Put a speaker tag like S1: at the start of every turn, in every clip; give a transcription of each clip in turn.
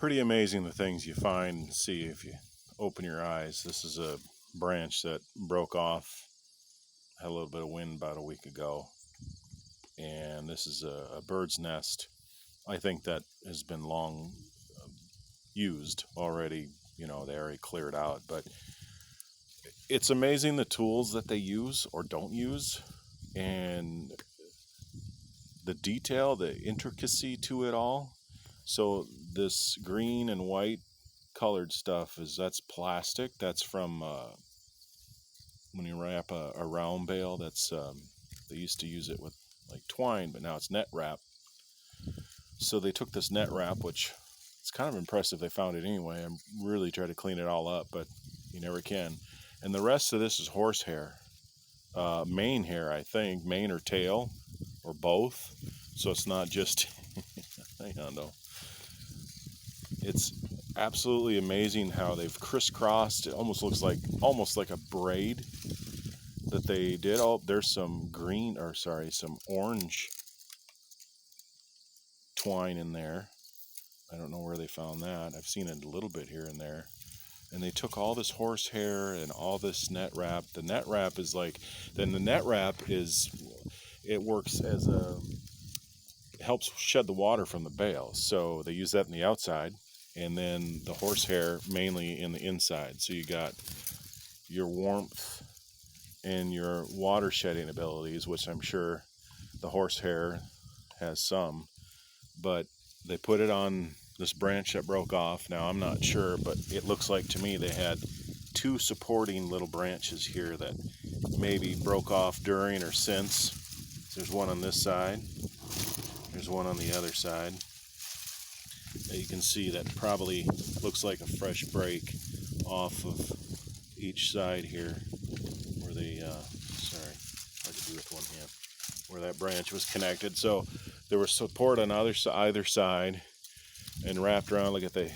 S1: Pretty amazing the things you find and see if you open your eyes. This is a branch that broke off, had a little bit of wind about a week ago, and this is a bird's nest. I think that has been long used already. They already cleared out, but it's amazing the tools that they use or don't use, and the detail, the intricacy to it all. So this green and white colored stuff that's plastic. That's from when you wrap a round bale. They used to use it with like twine, but now it's net wrap. So they took this net wrap, which it's kind of impressive they found it anyway. I really tried to clean it all up, but you never can. And the rest of this is horsehair, mane hair, I think, mane or tail, or both. So it's not just. Hang on, though. It's absolutely amazing how they've crisscrossed. It almost looks like a braid that they did. Oh, there's some some orange twine in there. I don't know where they found that. I've seen it a little bit here and there. And they took all this horsehair and all this net wrap. The net wrap is it works as it helps shed the water from the bale. So they use that in the outside, and then the horsehair mainly in the inside. So you got your warmth and your water shedding abilities, which I'm sure the horsehair has some. But they put it on this branch that broke off. Now I'm not sure, but it looks like to me they had two supporting little branches here that maybe broke off during or since. There's one on this side. There's one on the other side. You can see that probably looks like a fresh break off of each side here, where hard to do with one hand, where that branch was connected. So there was support on either side, and wrapped around. Look at they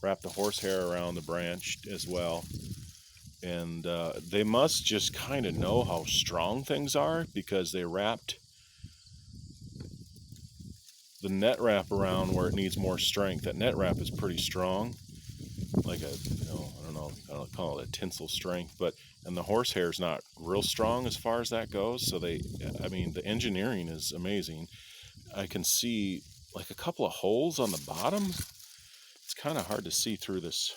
S1: wrapped the horsehair around the branch as well. And they must just kind of know how strong things are, because they wrapped the net wrap around where it needs more strength. That net wrap is pretty strong, like I don't call it a tinsel strength, and the horsehair is not real strong as far as that goes. So the engineering is amazing. I can see like a couple of holes on the bottom. It's kind of hard to see through this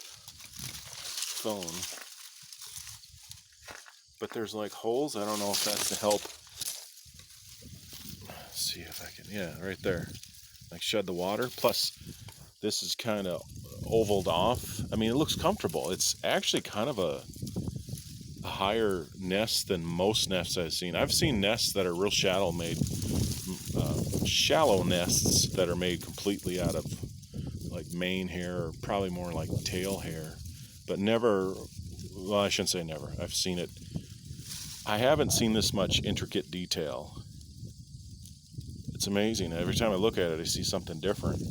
S1: phone, but there's like holes. I don't know if that's to help. Let's see if I can. Yeah, right there. Like shed the water. Plus, this is kind of ovaled off. I mean, it looks comfortable. It's actually kind of a higher nest than most nests I've seen. I've seen nests that are real shallow nests that are made completely out of like mane hair, or probably more like tail hair, but never. Well, I shouldn't say never. I've seen it. I haven't seen this much intricate detail. It's amazing. Every time I look at it, I see something different.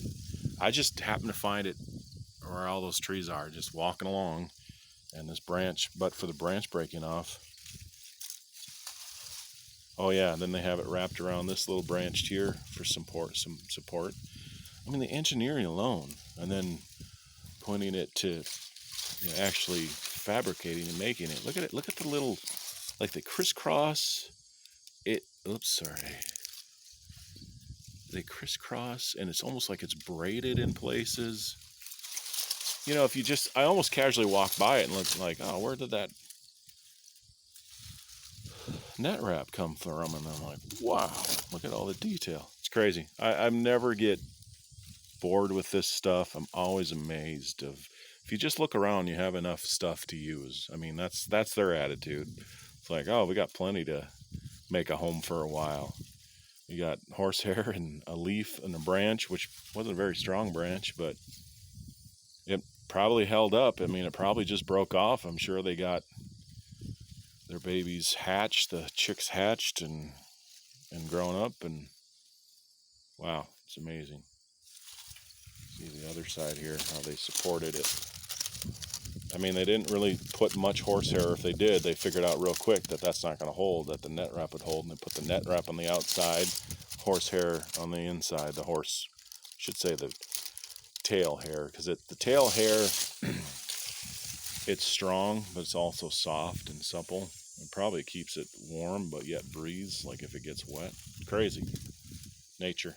S1: I just happen to find it where all those trees are, just walking along, and this branch, but for the branch breaking off. Oh yeah, then they have it wrapped around this little branch here for some support. I mean, the engineering alone, and then pointing it to actually fabricating and making it. Look at it. Look at the little, like the crisscross. They crisscross, and it's almost like it's braided in places. If I almost casually walk by it and look like, oh, where did that net wrap come from? And I'm like, wow, look at all the detail. It's crazy. I never get bored with this stuff. I'm always amazed if you just look around, you have enough stuff to use. I mean, that's their attitude. It's like, oh, we got plenty to make a home for a while. You got horsehair and a leaf and a branch, which wasn't a very strong branch, but it probably held up. I mean, it probably just broke off. I'm sure they got their babies hatched, the chicks hatched and grown up, and wow, it's amazing. See the other side here, how they supported it. I mean, they didn't really put much horsehair. If they did, they figured out real quick that that's not going to hold, that the net wrap would hold, and they put the net wrap on the outside, horsehair on the inside. The tail hair, because the tail hair, it's strong, but it's also soft and supple. It probably keeps it warm, but yet breathes like if it gets wet. Crazy. Nature.